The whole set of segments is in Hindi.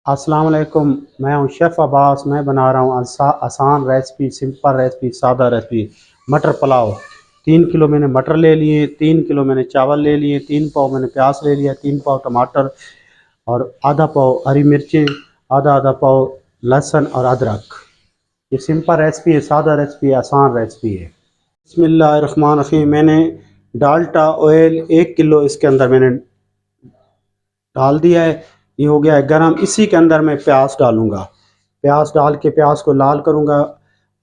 अस्सलाम वालेकुम। मैं हूं शेफ़ अब्बास। मैं बना रहा हूं आसान रेसिपी, सिंपल रेसिपी, सादा रेसिपी, मटर पुलाव। 3 किलो मैंने मटर ले लिए, 3 किलो मैंने चावल ले लिए, 3 पाव मैंने प्याज ले लिया, 3 पाव टमाटर और आधा पाव हरी मिर्चें, आधा आधा पाव लहसुन और अदरक। ये सिंपल रेसिपी है, सादा रेसिपी है, आसान रेसिपी है। बिस्मिल्लाहिर्रहमानिर्रहीम। मैंने डाल्टा ऑयल 1 किलो इसके अंदर मैंने डाल दिया है। ये हो गया है गरम। इसी के अंदर मैं प्याज डालूंगा। प्याज डाल के प्याज को लाल करूंगा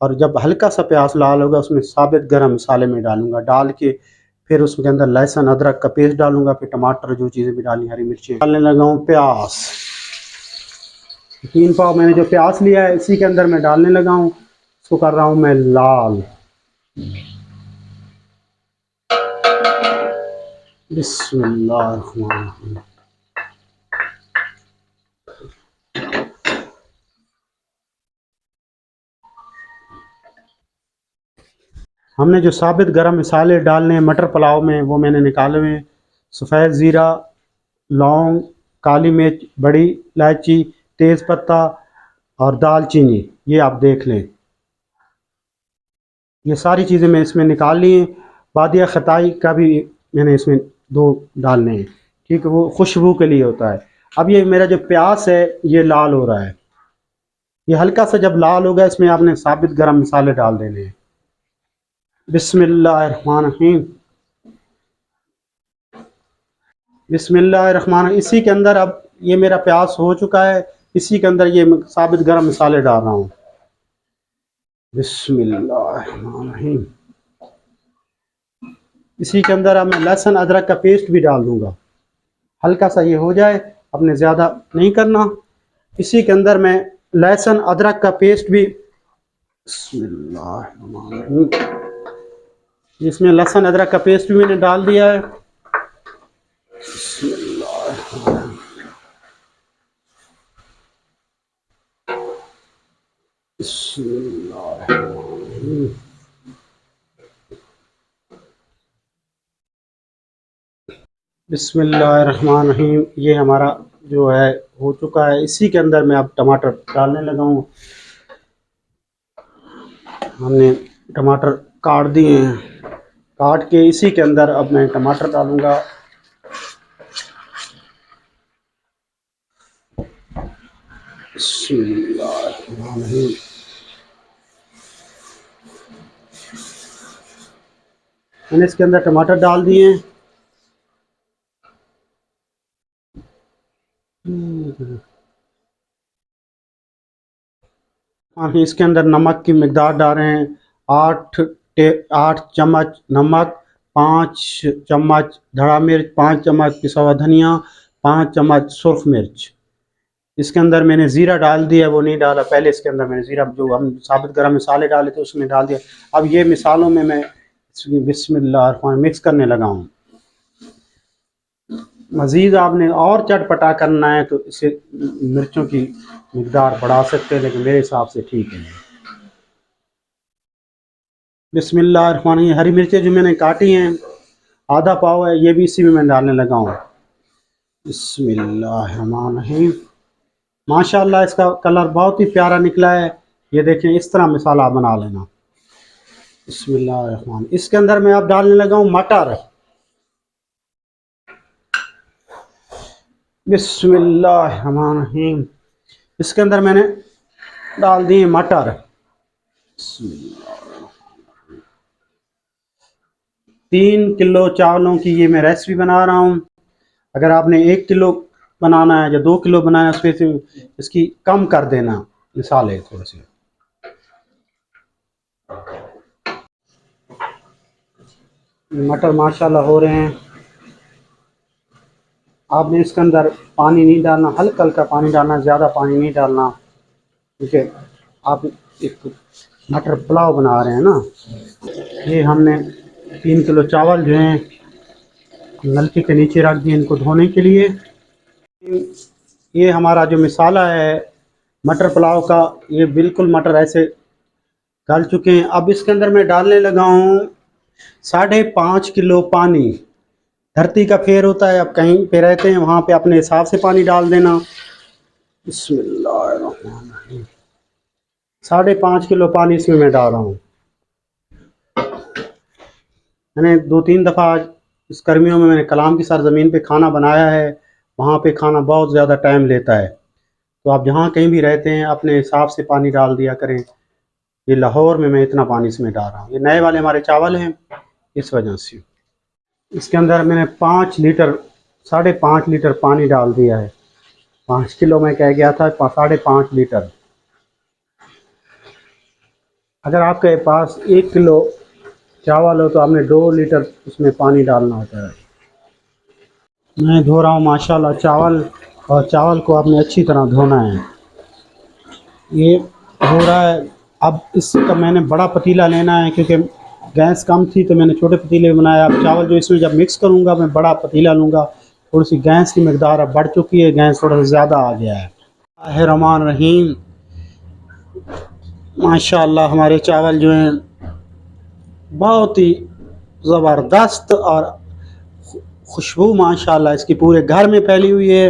और जब हल्का सा प्याज लाल होगा उसमें साबित गरम मसाले में डालूंगा। डाल के फिर उसके अंदर लहसुन अदरक का पेस्ट डालूंगा, फिर टमाटर जो चीज़ें भी डाली, हरी मिर्चें डालने लगा हूँ। प्याज 3 पाव मैंने जो प्याज लिया है इसी के अंदर मैं डालने लगा हूँ। इसको कर रहा हूँ मैं लाल। बिस्मिल्लाह। हमने जो साबित गरम मसाले डालने हैं मटर पुलाव में वो मैंने निकाले हुए हैं। सफ़ेद ज़ीरा, लौंग, काली मिर्च, बड़ी इलायची, तेज़ पत्ता और दालचीनी, ये आप देख लें। ये सारी चीज़ें मैं इसमें निकाल ली हैं। बादिया खताई का भी मैंने इसमें 2 डालने हैं, ठीक है, वो खुशबू के लिए होता है। अब ये मेरा जो प्याज है ये लाल हो रहा है। ये हल्का सा जब लाल होगा इसमें आपने साबित गरम मसाले डाल देने हैं। बिस्मिल्लाहिर्रहमानिर्रहीम। बिस्मिल्लाहिर्रहमानिर्रहीम। इसी के अंदर अब ये मेरा प्याज हो चुका है। इसी के अंदर ये साबित गरम मसाले डाल रहा हूँ। बिस्मिल्लाहिर्रहमानिर्रहीम। इसी के अंदर अब मैं लहसुन अदरक का पेस्ट भी डाल दूंगा। हल्का सा ये हो जाए, अपने ज़्यादा नहीं करना। इसी के अंदर मैं लहसुन अदरक का पेस्ट भी, बिस्मिल्लाहिर्रहमानिर्रहीम, इसमें लहसुन अदरक का पेस्ट भी मैंने डाल दिया है। बिस्मिल्लाहिर्रहमानिर्रहीम। बिस्मिल्लाहिर्रहमानिर्रहीम। बिस्मिल्लाहिर्रहमानिर्रहीम। ये हमारा जो है हो चुका है। इसी के अंदर मैं अब टमाटर डालने लगा हूँ। हमने टमाटर काट दिए हैं। काट के इसी के अंदर अब मैं टमाटर डालूंगा। बिस्मिल्लाहिर्रहमानिर्रहीम। मैंने इसके अंदर टमाटर डाल दिए हैं। हम इसके अंदर नमक की मिकदार डाल रहे हैं। 8 चम्मच नमक, 5 चम्मच धड़ा मिर्च, 5 चम्मच पिसा हुआ धनिया, 5 चम्मच सुर्ख मिर्च। इसके अंदर मैंने ज़ीरा डाल दिया, वो नहीं डाला पहले। इसके अंदर मैंने ज़ीरा, जो हम साबित गरम मसाले डाले थे उसमें डाल दिया। अब ये मिसालों में मैं बिस्मिल्लाह मिक्स करने लगा हूँ। मज़ीद आपने और चटपटा करना है तो इसे मिर्चों की मिकदार बढ़ा सकते हैं, लेकिन मेरे हिसाब से ठीक है। बिस्मिल्लाह। हरी मिर्चें जो मैंने काटी हैं आधा पाव है, ये भी इसी में मैं डालने लगा हूँ। बिस्मिल्लाहिर्रहमानिर्रहीम। माशाल्लाह इसका कलर बहुत ही प्यारा निकला है। ये देखें, इस तरह मसाला बना लेना। बिस्मिल्लाहिर्रहमान। इसके अंदर मैं अब डालने लगा हूँ मटर। बिस्मिल्लाहिर्रहमानिर्रहीम। इसके अंदर मैंने डाल दिए मटर। 3 किलो चावलों की ये मैं रेसिपी बना रहा हूँ। अगर आपने 1 किलो बनाना है या 2 किलो बनाना है, उसमें से इसकी कम कर देना मिसाले थोड़े से। मटर माशाल्लाह हो रहे हैं। आपने इसके अंदर पानी नहीं डालना, हल्का हल्का पानी डालना, ज़्यादा पानी नहीं डालना, क्योंकि आप एक मटर पुलाव बना रहे हैं ना। ये हमने 3 किलो चावल जो हैं नलके के नीचे रख दिए इनको धोने के लिए। ये हमारा जो मसाला है मटर पुलाव का, ये बिल्कुल मटर ऐसे गल चुके हैं। अब इसके अंदर मैं डालने लगा हूँ 5.5 किलो पानी। धरती का फेर होता है, आप कहीं पे रहते हैं वहाँ पे अपने हिसाब से पानी डाल देना। बिस्मिल्लाहिर्रहमानिर्रहीम। 5.5 किलो पानी इसमें मैं डाल रहा हूँ। मैंने 2-3 दफ़ा इस गर्मियों में मैंने कलाम की सरज़मीन पे खाना बनाया है। वहाँ पे खाना बहुत ज़्यादा टाइम लेता है, तो आप जहाँ कहीं भी रहते हैं अपने हिसाब से पानी डाल दिया करें। ये लाहौर में मैं इतना पानी इसमें डाल रहा हूँ। ये नए वाले हमारे चावल हैं, इस वजह से। इसके अंदर मैंने 5 लीटर 5.5 लीटर पानी डाल दिया है। 5 किलो मैं कह गया था, 5.5 लीटर। अगर आपके पास 1 किलो चावल हो तो आपने 2 लीटर उसमें पानी डालना होता है। मैं धो रहा हूँ माशाल्लाह चावल, और चावल को आपने अच्छी तरह धोना है। ये हो रहा है। अब इसका मैंने बड़ा पतीला लेना है, क्योंकि गैस कम थी तो मैंने छोटे पतीले में बनाया। अब चावल जो इसमें जब मिक्स करूँगा मैं बड़ा पतीला लूँगा। थोड़ी सी गैस की मकदार अब बढ़ चुकी है, गैस थोड़ा सा ज़्यादा आ गया है। रहमान रहीम। माशाल्लाह हमारे चावल जो हैं बहुत ही ज़बरदस्त, और खुशबू माशाल्लाह इसकी पूरे घर में फैली हुई है।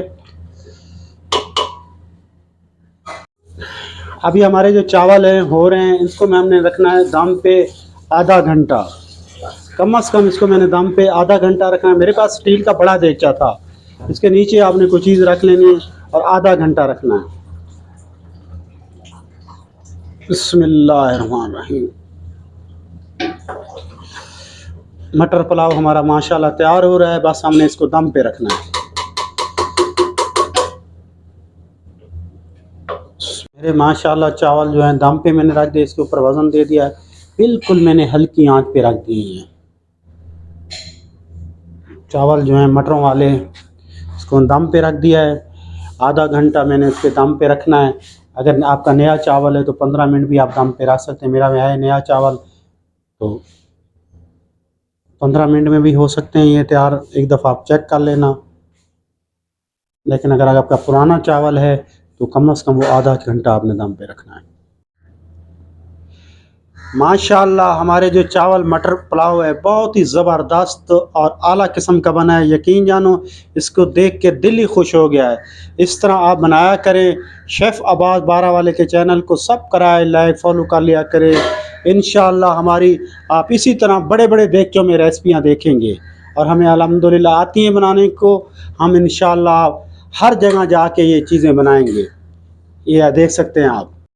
अभी हमारे जो चावल हैं हो रहे हैं, इसको में हमने रखना है दम पे आधा घंटा। कम से कम इसको मैंने दम पे आधा घंटा रखना है। मेरे पास स्टील का बड़ा देगचा था, इसके नीचे आपने कोई चीज़ रख लेनी है और आधा घंटा रखना है। बिस्मिल्लाहिर्रहमानिर्रहीम। मटर पुलाव हमारा माशाल्लाह तैयार हो रहा है, बस हमने इसको दम पे रखना है। मेरे माशाल्लाह चावल जो हैं दम पे मैंने रख दिए, इसके ऊपर वज़न दे दिया है। बिल्कुल मैंने हल्की आंच पे रख दिए हैं चावल जो हैं मटरों वाले। इसको दम पे रख दिया है, आधा घंटा मैंने इसके दम पे रखना है। अगर आपका नया चावल है तो 15 मिनट भी आप दम पे रख सकते हैं। मेरा है नया चावल, तो 15 मिनट में भी हो सकते हैं ये तैयार। एक दफ़ा आप चेक कर लेना। लेकिन अगर आपका पुराना चावल है तो कम से कम वो आधा घंटा आपने दम पे रखना है। माशाल्लाह हमारे जो चावल मटर पुलाव है बहुत ही ज़बरदस्त और आला किस्म का बना है। यकीन जानो इसको देख के दिल ही खुश हो गया है। इस तरह आप बनाया करें। शेफ़ अब्बास बारा वाले के चैनल को सब्सक्राइब लाइक फॉलो कर लिया करें। इंशाअल्लाह हमारी आप इसी तरह बड़े बड़े देगचों में रेसिपियाँ देखेंगे, और हमें अल्हम्दुलिल्लाह आती हैं बनाने को। हम इंशाअल्लाह हर जगह जाके ये चीज़ें बनाएंगे। ये देख सकते हैं आप।